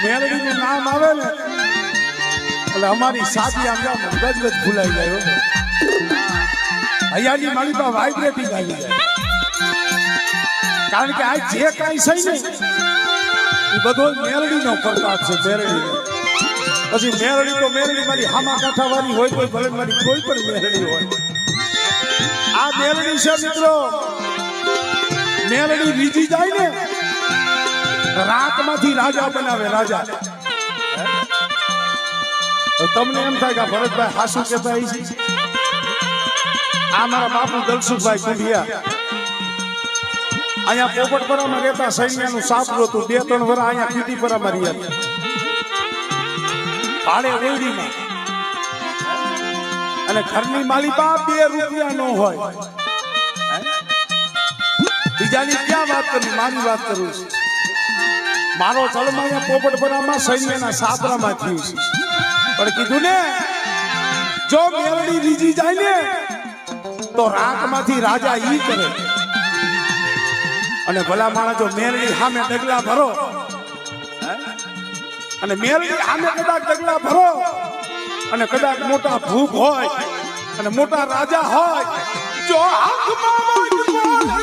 મેલડીનું નામ આવે ને એટલે અમારી સાથી આમ ગજગજ ભૂલાઈ જાય હૈયાની મારી પાસે વાઇબ્રેટિંગ આવી જાય કારણ કે આ જે કાંઈ છે ને એ બધો મેલડીનો પ્રતાપ છે મેલડીનો પછી મેલડી તો મેલડી મારી હામા કાંઠાવાળી હોય તો ભલે મારી કોઈ પણ મેલડી હોય આ મેલડી છે મિત્રો મેલડી રીજી જાય ને રાતમાંથી રાજા બનાવે રાજા તમને એમ થાય કે ભરતભાઈ હાસુ કહેતા છે આ મારા બાપુ દલસુખભાઈ કુંડિયા અહીંયા પોપટપરામાં રહેતા સૈન્યનું સાપરું હતું 2-3 વર્ષ અહીંયા કીટીપરામાં રહ્યા ભાડે ઓયડીમાં અને ઘરની માલિકા 2 રૂપિયા નો હોય બીજાની ક્યાં વાત કરવી મારી વાત કરું છું મારો જન્મ અહીંયા પોપટપરામાં સૈન્યના સાપરામાં થયું છે પણ કીધું ને જો મેલડી રીજી જાય ને તો રાતમાંથી રાજા ઈ કરે અને ભલા માણસ જો મેલડી સામે ડગલા ભરો અને મેલડી સામે કદાચ ડગલા ભરો અને કદાચ મોટા ભૂખ હોય અને મોટા રાજા હોય જો હાથમાં